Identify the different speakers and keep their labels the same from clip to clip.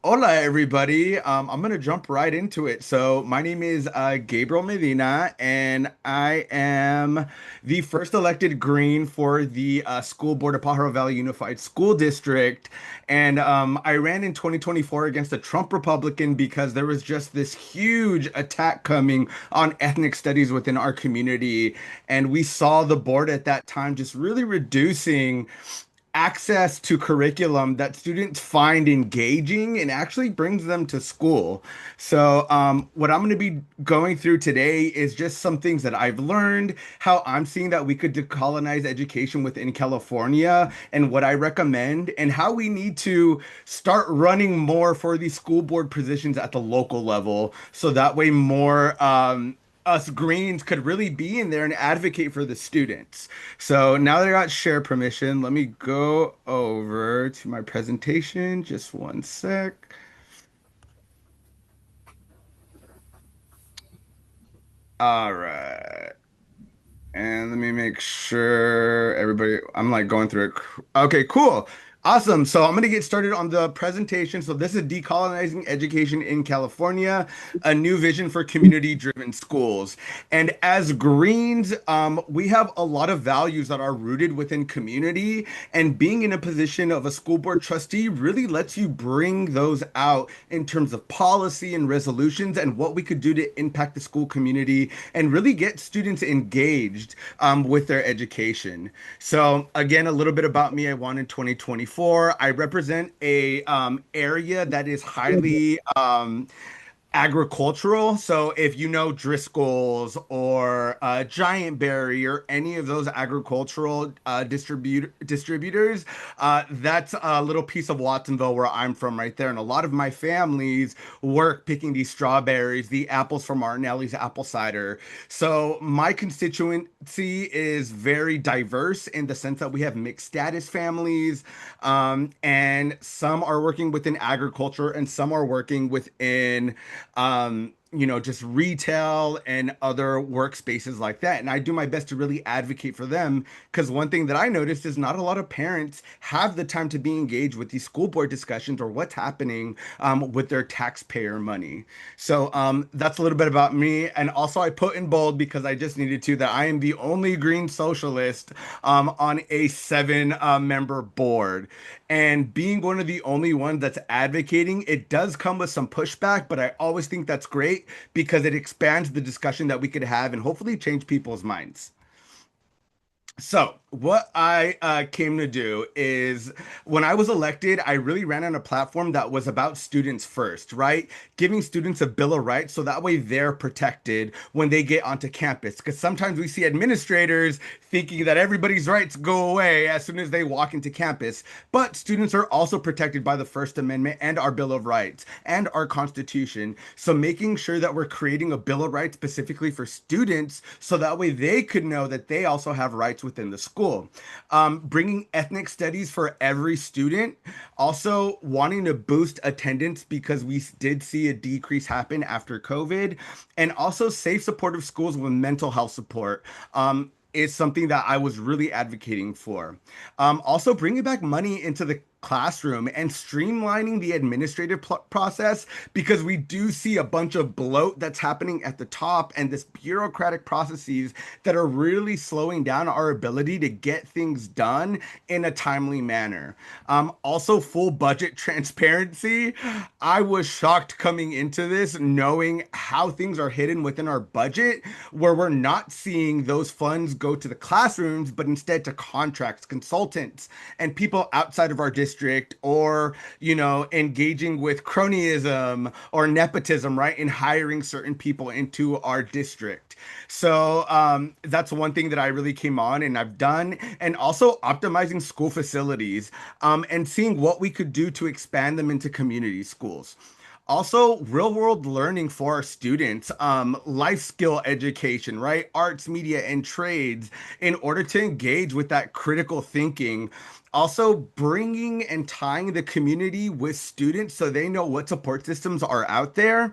Speaker 1: Hola, everybody. I'm going to jump right into it. So, my name is Gabriel Medina, and I am the first elected Green for the school board of Pajaro Valley Unified School District. And I ran in 2024 against a Trump Republican because there was just this huge attack coming on ethnic studies within our community. And we saw the board at that time just really reducing access to curriculum that students find engaging and actually brings them to school. So, what I'm going to be going through today is just some things that I've learned, how I'm seeing that we could decolonize education within California, and what I recommend, and how we need to start running more for these school board positions at the local level, so that way more us Greens could really be in there and advocate for the students. So now that I got share permission, let me go over to my presentation. Just one sec. All right. And let me make sure everybody, I'm like going through it. Okay, cool. Awesome. So I'm going to get started on the presentation. So this is Decolonizing Education in California, a new vision for community-driven schools. And as Greens, we have a lot of values that are rooted within community, and being in a position of a school board trustee really lets you bring those out in terms of policy and resolutions and what we could do to impact the school community and really get students engaged with their education. So again, a little bit about me. I won in 2024. I represent a area that is highly agricultural. So if you know Driscoll's or Giant Berry or any of those agricultural distributors, that's a little piece of Watsonville where I'm from right there. And a lot of my families work picking these strawberries, the apples from Martinelli's apple cider. So my constituency is very diverse in the sense that we have mixed status families, and some are working within agriculture and some are working within just retail and other workspaces like that. And I do my best to really advocate for them because one thing that I noticed is not a lot of parents have the time to be engaged with these school board discussions or what's happening with their taxpayer money. So that's a little bit about me. And also, I put in bold because I just needed to that I am the only Green Socialist on a seven member board. And being one of the only ones that's advocating, it does come with some pushback, but I always think that's great because it expands the discussion that we could have and hopefully change people's minds. So, what I came to do is when I was elected, I really ran on a platform that was about students first, right? Giving students a bill of rights so that way they're protected when they get onto campus. Because sometimes we see administrators thinking that everybody's rights go away as soon as they walk into campus. But students are also protected by the First Amendment and our Bill of Rights and our Constitution. So, making sure that we're creating a Bill of Rights specifically for students so that way they could know that they also have rights within the school. Bringing ethnic studies for every student, also wanting to boost attendance because we did see a decrease happen after COVID, and also safe, supportive schools with mental health support. Is something that I was really advocating for. Also, bringing back money into the classroom and streamlining the administrative process because we do see a bunch of bloat that's happening at the top and this bureaucratic processes that are really slowing down our ability to get things done in a timely manner. Also, full budget transparency. I was shocked coming into this knowing how things are hidden within our budget, where we're not seeing those funds go to the classrooms, but instead to contracts, consultants, and people outside of our district, or, engaging with cronyism or nepotism, right? In hiring certain people into our district. So that's one thing that I really came on and I've done. And also optimizing school facilities and seeing what we could do to expand them into community schools. Also, real world learning for our students, life skill education, right? Arts, media, and trades in order to engage with that critical thinking. Also, bringing and tying the community with students so they know what support systems are out there,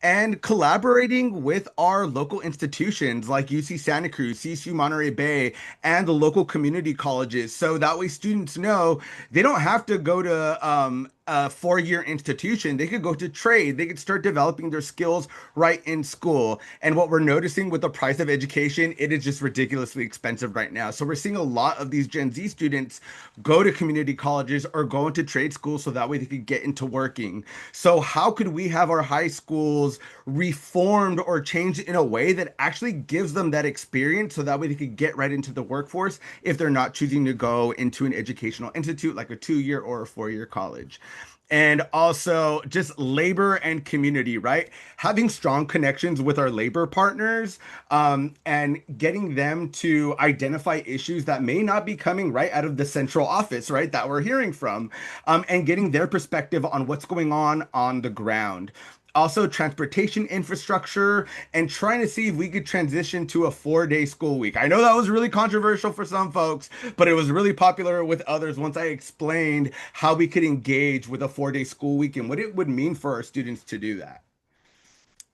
Speaker 1: and collaborating with our local institutions like UC Santa Cruz, CSU Monterey Bay, and the local community colleges. So that way students know they don't have to go to a four-year institution. They could go to trade. They could start developing their skills right in school. And what we're noticing with the price of education, it is just ridiculously expensive right now. So we're seeing a lot of these Gen Z students go to community colleges or go into trade schools so that way they could get into working. So how could we have our high schools reformed or changed in a way that actually gives them that experience so that way they could get right into the workforce if they're not choosing to go into an educational institute like a 2-year or a 4-year college? And also just labor and community, right? Having strong connections with our labor partners, and getting them to identify issues that may not be coming right out of the central office, right? That we're hearing from, and getting their perspective on what's going on the ground. Also, transportation infrastructure and trying to see if we could transition to a 4-day school week. I know that was really controversial for some folks, but it was really popular with others once I explained how we could engage with a 4-day school week and what it would mean for our students to do that.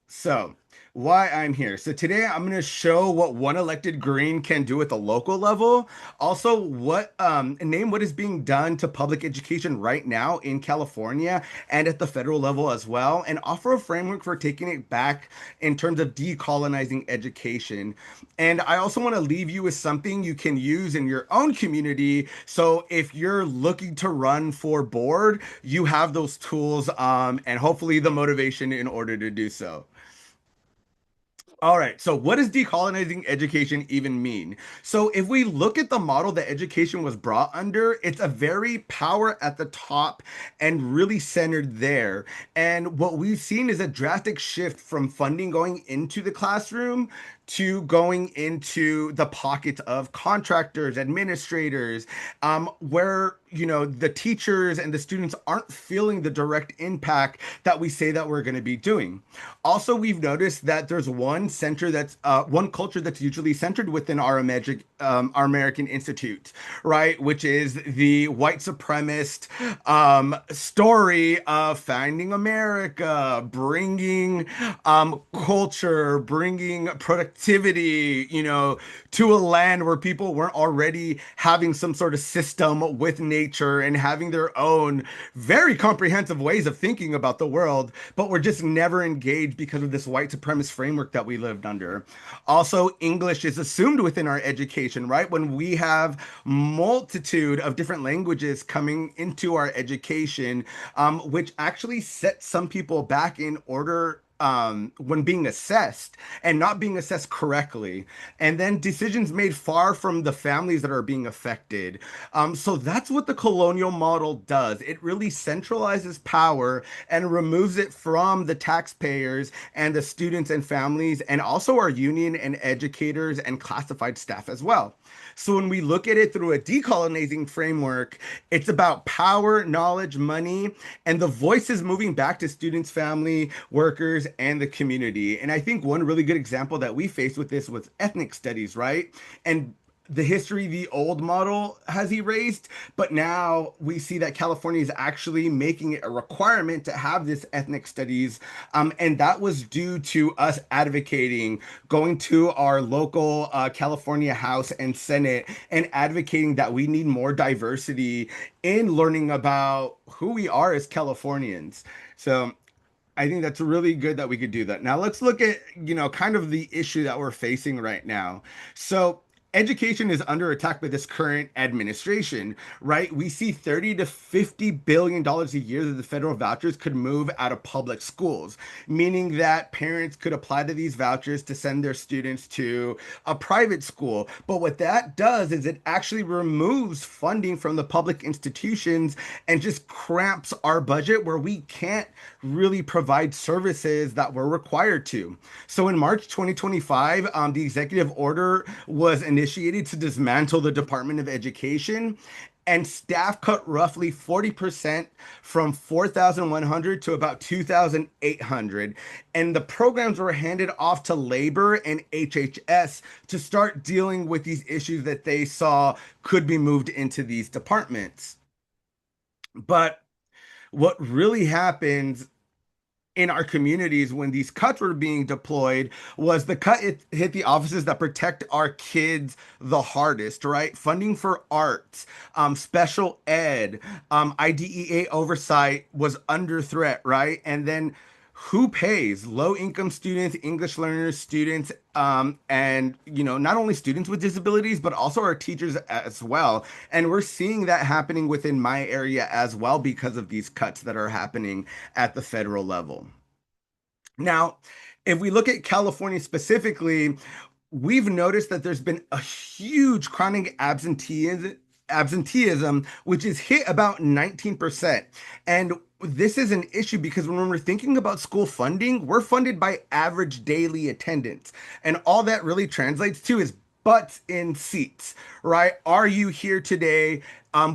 Speaker 1: So, why I'm here. So, today I'm going to show what one elected Green can do at the local level. Also, name what is being done to public education right now in California and at the federal level as well, and offer a framework for taking it back in terms of decolonizing education. And I also want to leave you with something you can use in your own community. So, if you're looking to run for board, you have those tools, and hopefully the motivation in order to do so. All right, so what does decolonizing education even mean? So, if we look at the model that education was brought under, it's a very power at the top and really centered there. And what we've seen is a drastic shift from funding going into the classroom to going into the pockets of contractors, administrators, where the teachers and the students aren't feeling the direct impact that we say that we're going to be doing. Also, we've noticed that there's one culture that's usually centered within our American Institute, right? Which is the white supremacist story of finding America, bringing culture, bringing productivity, to a land where people weren't already having some sort of system with nature and having their own very comprehensive ways of thinking about the world, but were just never engaged because of this white supremacist framework that we lived under. Also, English is assumed within our education, right? When we have multitude of different languages coming into our education, which actually sets some people back in order, when being assessed and not being assessed correctly, and then decisions made far from the families that are being affected. So that's what the colonial model does. It really centralizes power and removes it from the taxpayers and the students and families, and also our union and educators and classified staff as well. So when we look at it through a decolonizing framework, it's about power, knowledge, money, and the voices moving back to students, family, workers, and the community. And I think one really good example that we faced with this was ethnic studies, right? And the history the old model has erased, but now we see that California is actually making it a requirement to have this ethnic studies. And that was due to us advocating, going to our local California House and Senate and advocating that we need more diversity in learning about who we are as Californians. So I think that's really good that we could do that. Now let's look at, kind of the issue that we're facing right now. So education is under attack by this current administration, right? We see 30 to 50 billion dollars a year that the federal vouchers could move out of public schools, meaning that parents could apply to these vouchers to send their students to a private school. But what that does is it actually removes funding from the public institutions and just cramps our budget where we can't really provide services that we're required to. So in March 2025, the executive order was initiated to dismantle the Department of Education. and staff cut roughly 40% from 4,100 to about 2,800. And the programs were handed off to labor and HHS to start dealing with these issues that they saw could be moved into these departments. But what really happens in our communities when these cuts were being deployed was the cut hit the offices that protect our kids the hardest, right? Funding for arts, special ed, IDEA oversight was under threat, right? And then who pays? Low income students, English learners, students, and not only students with disabilities, but also our teachers as well. And we're seeing that happening within my area as well because of these cuts that are happening at the federal level. Now, if we look at California specifically, we've noticed that there's been a huge chronic absenteeism, which is hit about 19%. And this is an issue because when we're thinking about school funding, we're funded by average daily attendance. And all that really translates to is butts in seats, right? Are you here today?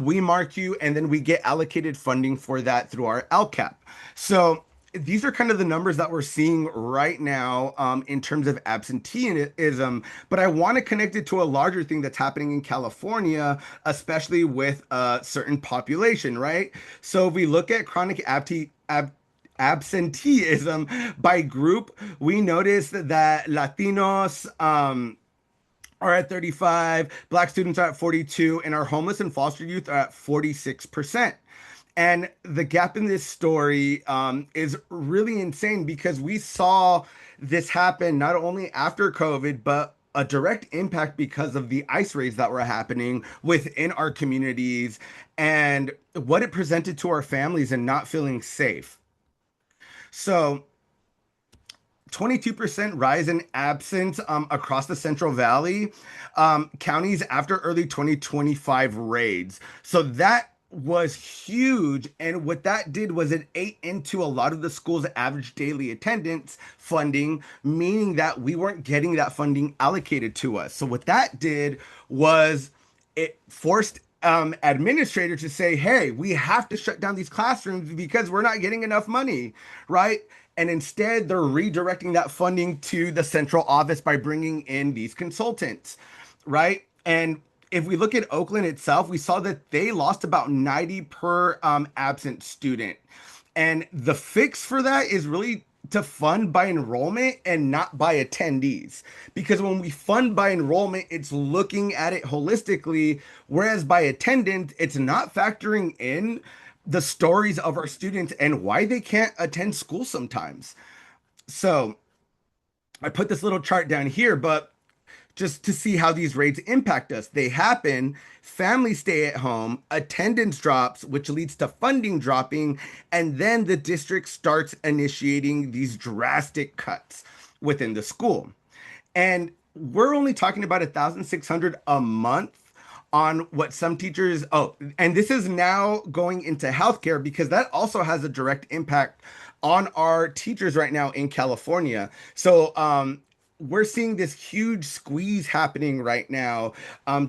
Speaker 1: We mark you, and then we get allocated funding for that through our LCAP. So these are kind of the numbers that we're seeing right now in terms of absenteeism, but I want to connect it to a larger thing that's happening in California, especially with a certain population, right? So if we look at chronic absenteeism by group, we notice that Latinos, are at 35, Black students are at 42, and our homeless and foster youth are at 46%. And the gap in this story is really insane because we saw this happen not only after COVID, but a direct impact because of the ICE raids that were happening within our communities and what it presented to our families and not feeling safe. So, 22% rise in absence across the Central Valley counties after early 2025 raids. So that was huge. And what that did was it ate into a lot of the school's average daily attendance funding, meaning that we weren't getting that funding allocated to us. So what that did was it forced administrators to say, hey, we have to shut down these classrooms because we're not getting enough money, right? And instead, they're redirecting that funding to the central office by bringing in these consultants, right? And if we look at Oakland itself, we saw that they lost about 90 per absent student. And the fix for that is really to fund by enrollment and not by attendees. Because when we fund by enrollment, it's looking at it holistically, whereas by attendance, it's not factoring in the stories of our students and why they can't attend school sometimes. So I put this little chart down here, but just to see how these rates impact us. They happen, families stay at home, attendance drops, which leads to funding dropping, and then the district starts initiating these drastic cuts within the school. And we're only talking about 1,600 a month on what some teachers, oh, and this is now going into healthcare because that also has a direct impact on our teachers right now in California. So we're seeing this huge squeeze happening right now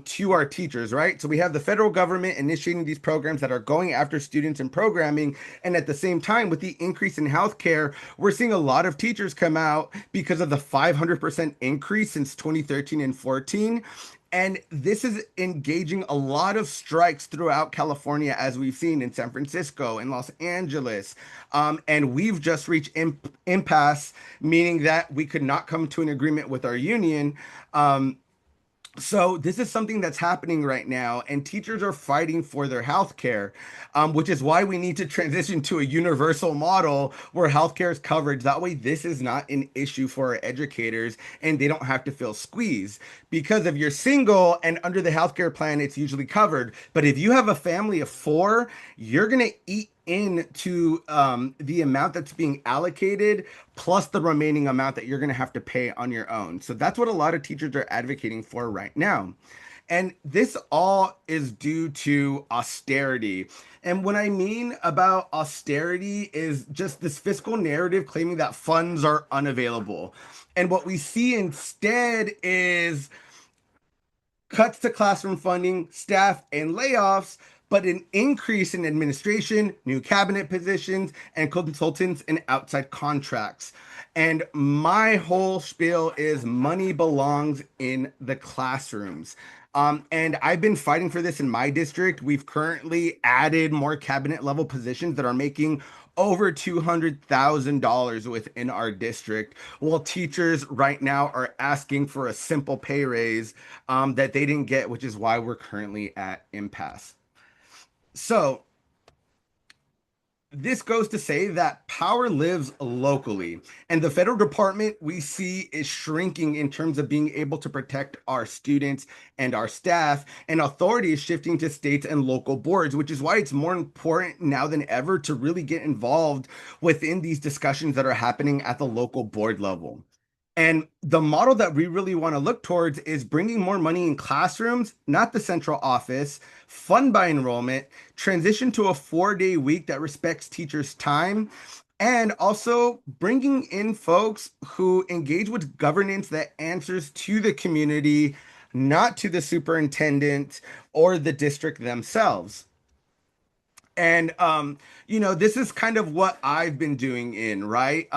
Speaker 1: to our teachers, right? So we have the federal government initiating these programs that are going after students and programming. And at the same time, with the increase in healthcare, we're seeing a lot of teachers come out because of the 500% increase since 2013 and 14. And this is engaging a lot of strikes throughout California, as we've seen in San Francisco and Los Angeles. And we've just reached impasse, meaning that we could not come to an agreement with our union. So this is something that's happening right now, and teachers are fighting for their health care, which is why we need to transition to a universal model where healthcare is covered. That way, this is not an issue for our educators, and they don't have to feel squeezed. Because if you're single and under the healthcare plan, it's usually covered. But if you have a family of four, you're gonna eat into the amount that's being allocated plus the remaining amount that you're going to have to pay on your own. So that's what a lot of teachers are advocating for right now. And this all is due to austerity. And what I mean about austerity is just this fiscal narrative claiming that funds are unavailable. And what we see instead is cuts to classroom funding, staff, and layoffs, but an increase in administration, new cabinet positions, and consultants and outside contracts. And my whole spiel is money belongs in the classrooms. And I've been fighting for this in my district. We've currently added more cabinet level positions that are making over $200,000 within our district, while teachers right now are asking for a simple pay raise that they didn't get, which is why we're currently at impasse. So, this goes to say that power lives locally, and the federal department we see is shrinking in terms of being able to protect our students and our staff, and authority is shifting to states and local boards, which is why it's more important now than ever to really get involved within these discussions that are happening at the local board level. And the model that we really want to look towards is bringing more money in classrooms, not the central office, fund by enrollment, transition to a 4-day week that respects teachers' time, and also bringing in folks who engage with governance that answers to the community, not to the superintendent or the district themselves. And this is kind of what I've been doing in, right?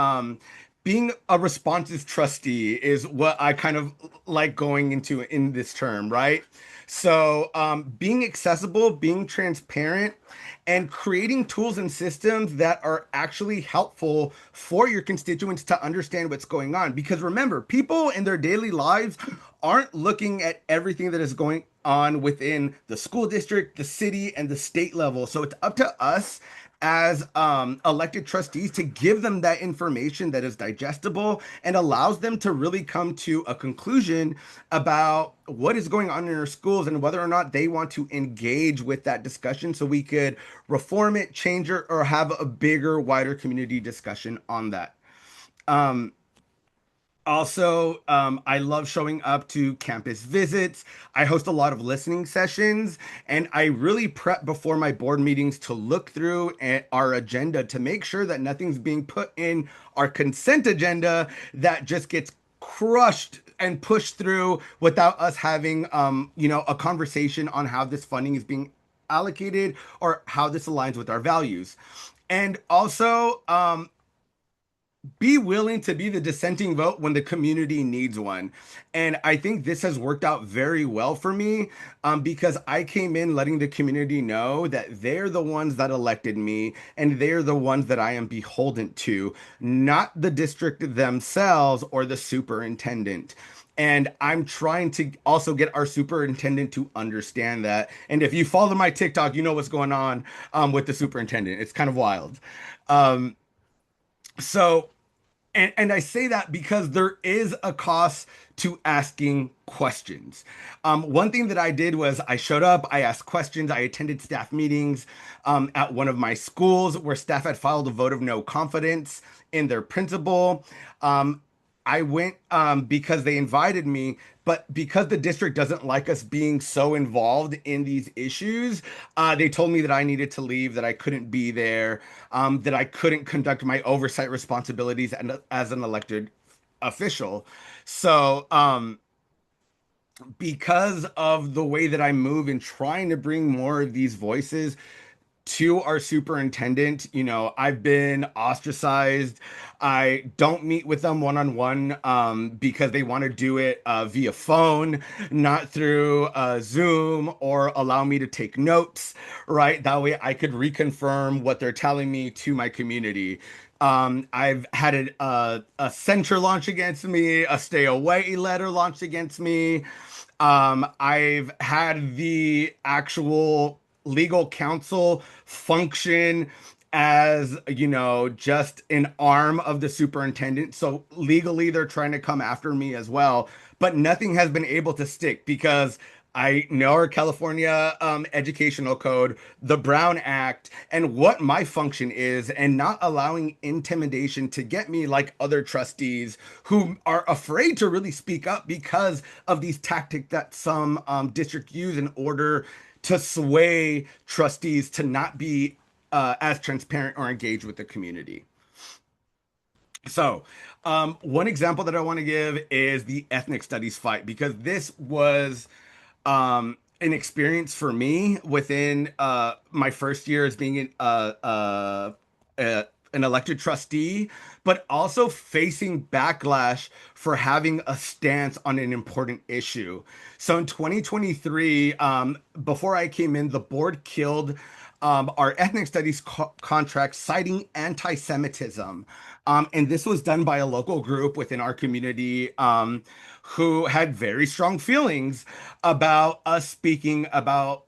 Speaker 1: Being a responsive trustee is what I kind of like going into in this term, right? So, being accessible, being transparent, and creating tools and systems that are actually helpful for your constituents to understand what's going on. Because remember, people in their daily lives aren't looking at everything that is going on within the school district, the city, and the state level. So it's up to us as elected trustees to give them that information that is digestible and allows them to really come to a conclusion about what is going on in our schools and whether or not they want to engage with that discussion so we could reform it, change it, or have a bigger, wider community discussion on that. Um, Also, I love showing up to campus visits. I host a lot of listening sessions, and I really prep before my board meetings to look through our agenda to make sure that nothing's being put in our consent agenda that just gets crushed and pushed through without us having, a conversation on how this funding is being allocated or how this aligns with our values. And also, be willing to be the dissenting vote when the community needs one. And I think this has worked out very well for me because I came in letting the community know that they're the ones that elected me and they're the ones that I am beholden to, not the district themselves or the superintendent. And I'm trying to also get our superintendent to understand that. And if you follow my TikTok, you know what's going on with the superintendent. It's kind of wild. Um, so and I say that because there is a cost to asking questions. One thing that I did was I showed up, I asked questions, I attended staff meetings at one of my schools where staff had filed a vote of no confidence in their principal. Um, I went because they invited me, but because the district doesn't like us being so involved in these issues, they told me that I needed to leave, that I couldn't be there, that I couldn't conduct my oversight responsibilities as an elected official. So, because of the way that I move and trying to bring more of these voices to our superintendent, I've been ostracized. I don't meet with them one on one because they want to do it via phone, not through Zoom, or allow me to take notes, right? That way I could reconfirm what they're telling me to my community. I've had a censure launch against me, a stay away letter launched against me. I've had the actual legal counsel function as, just an arm of the superintendent. So legally, they're trying to come after me as well. But nothing has been able to stick because I know our California educational code, the Brown Act, and what my function is, and not allowing intimidation to get me like other trustees who are afraid to really speak up because of these tactics that some districts use in order to sway trustees to not be as transparent or engaged with the community. So, one example that I want to give is the ethnic studies fight because this was an experience for me within my first year as being uh, an elected trustee, but also facing backlash for having a stance on an important issue. So in 2023, before I came in, the board killed our ethnic studies contract, citing anti-Semitism. And this was done by a local group within our community who had very strong feelings about us speaking about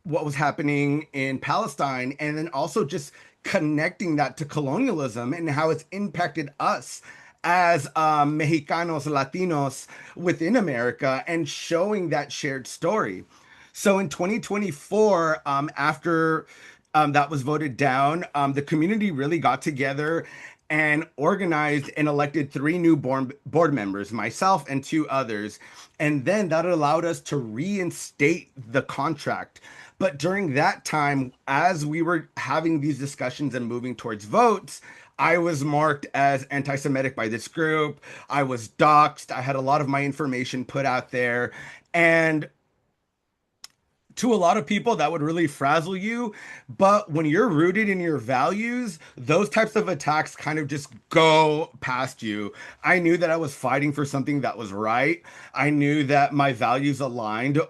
Speaker 1: what was happening in Palestine, and then also just connecting that to colonialism and how it's impacted us as Mexicanos, Latinos within America, and showing that shared story. So in 2024, after that was voted down, the community really got together and organized and elected three new board members, myself and two others. And then that allowed us to reinstate the contract. But during that time, as we were having these discussions and moving towards votes, I was marked as anti Semitic by this group. I was doxxed. I had a lot of my information put out there. And to a lot of people that would really frazzle you, but when you're rooted in your values, those types of attacks kind of just go past you. I knew that I was fighting for something that was right. I knew that my values aligned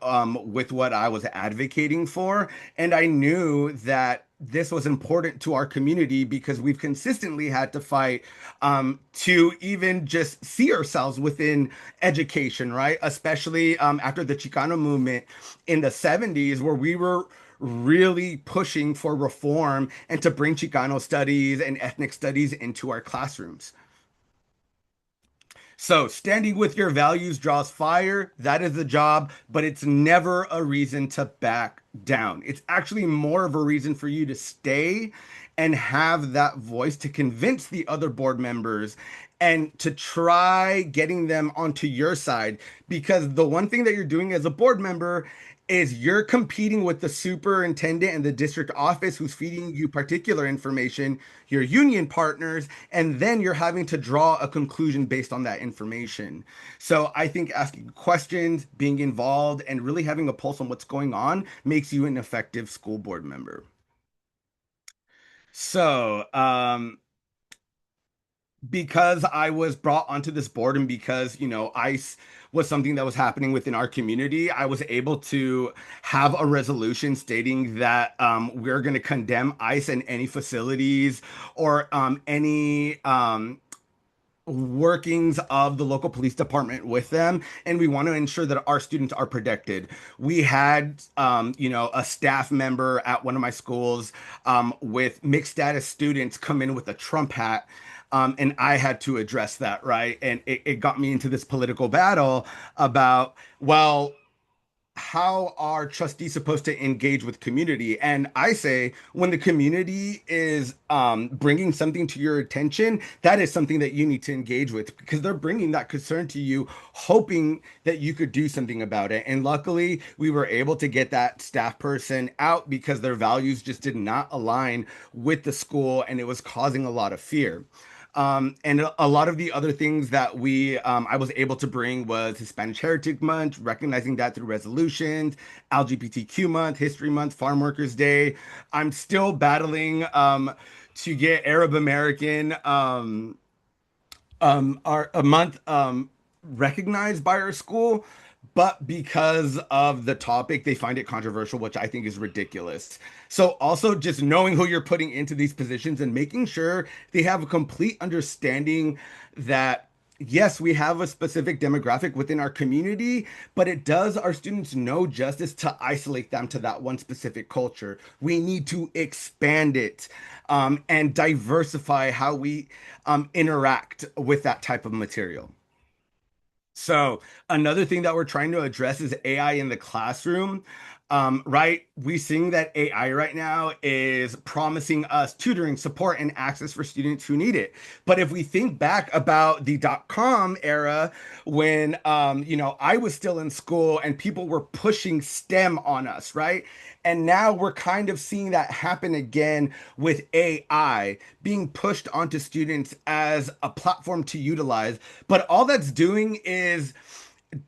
Speaker 1: with what I was advocating for, and I knew that this was important to our community because we've consistently had to fight to even just see ourselves within education, right? Especially after the Chicano movement in the 70s, where we were really pushing for reform and to bring Chicano studies and ethnic studies into our classrooms. So, standing with your values draws fire. That is the job, but it's never a reason to back down. It's actually more of a reason for you to stay and have that voice to convince the other board members and to try getting them onto your side. Because the one thing that you're doing as a board member is you're competing with the superintendent and the district office who's feeding you particular information, your union partners, and then you're having to draw a conclusion based on that information. So I think asking questions, being involved, and really having a pulse on what's going on makes you an effective school board member. So, because I was brought onto this board and because, ICE was something that was happening within our community, I was able to have a resolution stating that we're going to condemn ICE and any facilities or any workings of the local police department with them, and we want to ensure that our students are protected. We had a staff member at one of my schools with mixed status students come in with a Trump hat, and I had to address that, right? And it got me into this political battle about, well, how are trustees supposed to engage with community? And I say, when the community is bringing something to your attention, that is something that you need to engage with because they're bringing that concern to you, hoping that you could do something about it. And luckily, we were able to get that staff person out because their values just did not align with the school, and it was causing a lot of fear. And a lot of the other things that I was able to bring was Hispanic Heritage Month, recognizing that through resolutions, LGBTQ Month, History Month, Farm Workers Day. I'm still battling to get Arab American our a month recognized by our school, but because of the topic, they find it controversial, which I think is ridiculous. So also just knowing who you're putting into these positions and making sure they have a complete understanding that yes, we have a specific demographic within our community, but it does our students no justice to isolate them to that one specific culture. We need to expand it and diversify how we interact with that type of material. So another thing that we're trying to address is AI in the classroom. Right? We seeing that AI right now is promising us tutoring, support, and access for students who need it. But if we think back about the .com era, when I was still in school and people were pushing STEM on us, right? And now we're kind of seeing that happen again with AI being pushed onto students as a platform to utilize. But all that's doing is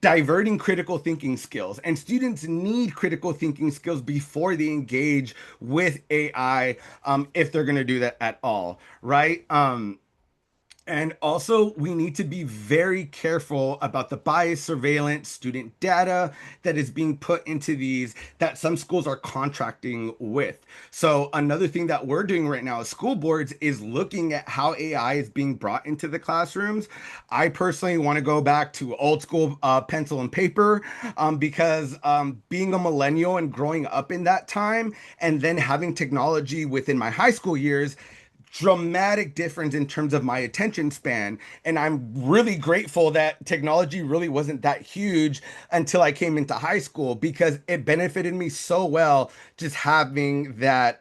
Speaker 1: diverting critical thinking skills. And students need critical thinking skills before they engage with AI, if they're going to do that at all, right? And also, we need to be very careful about the bias, surveillance, student data that is being put into these that some schools are contracting with. So, another thing that we're doing right now as school boards is looking at how AI is being brought into the classrooms. I personally want to go back to old school pencil and paper, because being a millennial and growing up in that time and then having technology within my high school years, dramatic difference in terms of my attention span. And I'm really grateful that technology really wasn't that huge until I came into high school, because it benefited me so well just having that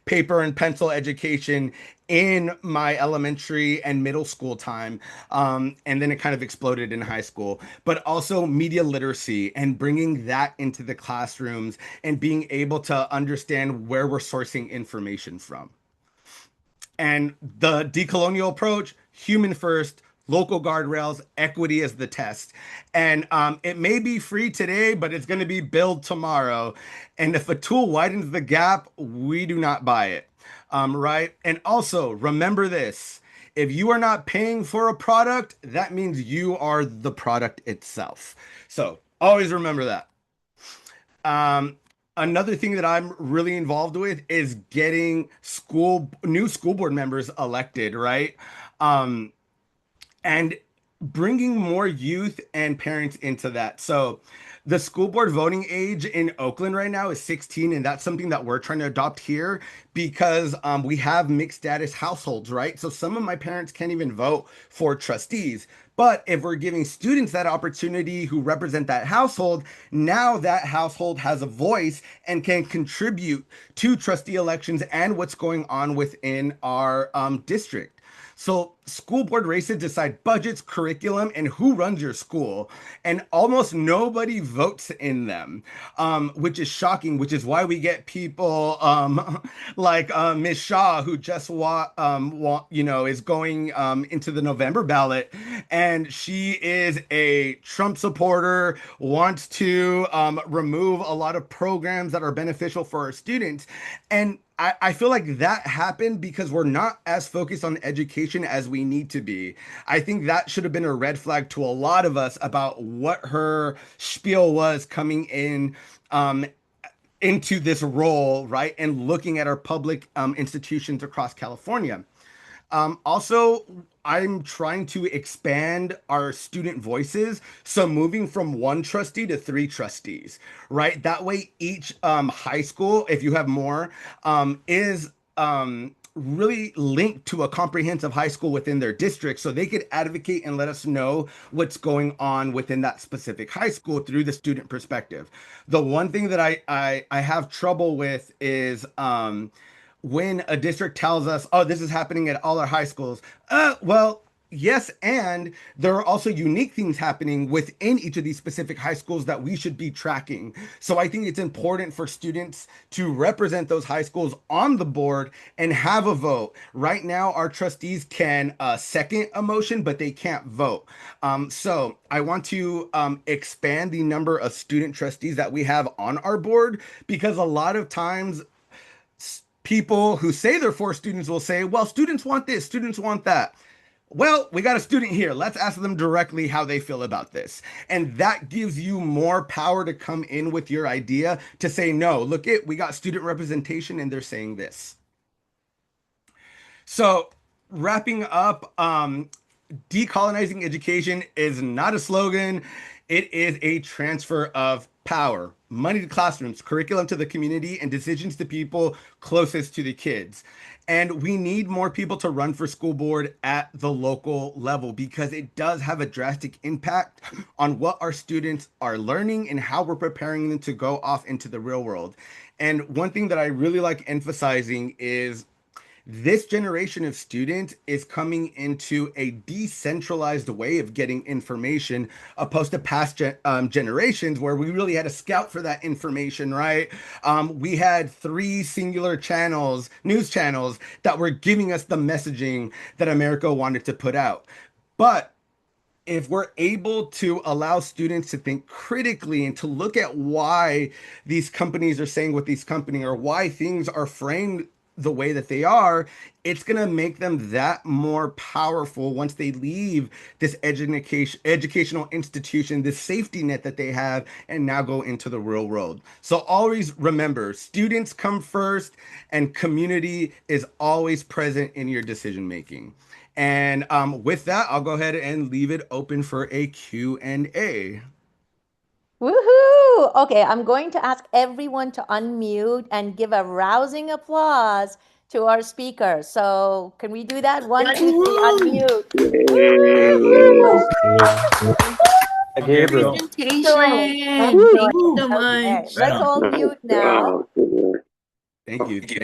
Speaker 1: paper and pencil education in my elementary and middle school time. And then it kind of exploded in high school. But also media literacy and bringing that into the classrooms and being able to understand where we're sourcing information from. And the decolonial approach, human first, local guardrails, equity as the test. And it may be free today, but it's going to be billed tomorrow. And if a tool widens the gap, we do not buy it. Right? And also, remember this. If you are not paying for a product, that means you are the product itself. So always remember that. Um, Another thing that I'm really involved with is getting new school board members elected, right? Um, and bringing more youth and parents into that. So the school board voting age in Oakland right now is 16, and that's something that we're trying to adopt here because we have mixed status households, right? So some of my parents can't even vote for trustees. But if we're giving students that opportunity who represent that household, now that household has a voice and can contribute to trustee elections and what's going on within our district. So school board races decide budgets, curriculum, and who runs your school. And almost nobody votes in them, which is shocking, which is why we get people like Ms. Shaw, who just is going into the November ballot. And she is a Trump supporter, wants to remove a lot of programs that are beneficial for our students. And I feel like that happened because we're not as focused on education as we need to be. I think that should have been a red flag to a lot of us about what her spiel was coming in into this role, right? And looking at our public institutions across California. Also, I'm trying to expand our student voices. So moving from one trustee to three trustees, right? That way, each high school, if you have more, is really linked to a comprehensive high school within their district. So they could advocate and let us know what's going on within that specific high school through the student perspective. The one thing that I have trouble with is when a district tells us, oh, this is happening at all our high schools. Well, yes, and there are also unique things happening within each of these specific high schools that we should be tracking. So I think it's important for students to represent those high schools on the board and have a vote. Right now, our trustees can second a motion, but they can't vote. So I want to expand the number of student trustees that we have on our board, because a lot of times people who say they're for students will say, well, students want this, students want that. Well, we got a student here. Let's ask them directly how they feel about this. And that gives you more power to come in with your idea to say, no, look it, we got student representation and they're saying this. So wrapping up, decolonizing education is not a slogan. It is a transfer of power, money to classrooms, curriculum to the community, and decisions to people closest to the kids. And we need more people to run for school board at the local level because it does have a drastic impact on what our students are learning and how we're preparing them to go off into the real world. And one thing that I really like emphasizing is this generation of students is coming into a decentralized way of getting information opposed to past generations where we really had to scout for that information, right? We had three singular channels, news channels, that were giving us the messaging that America wanted to put out. But if we're able to allow students to think critically and to look at why these companies are saying what these companies or why things are framed the way that they are, it's going to make them that more powerful once they leave this educational institution, this safety net that they have, and now go into the real world. So always remember, students come first and community is always present in your decision making. And with that, I'll go ahead and leave it open for a Q&A.
Speaker 2: Woohoo! Okay, I'm going to ask everyone to unmute and give a rousing applause to our speaker. So, can we do that? One, two, three, unmute. Woohoo!
Speaker 1: Gabriel.
Speaker 3: Presentation.
Speaker 2: Excellent.
Speaker 3: Thank you so
Speaker 2: Okay,
Speaker 3: much.
Speaker 2: let's all mute now.
Speaker 1: Thank you.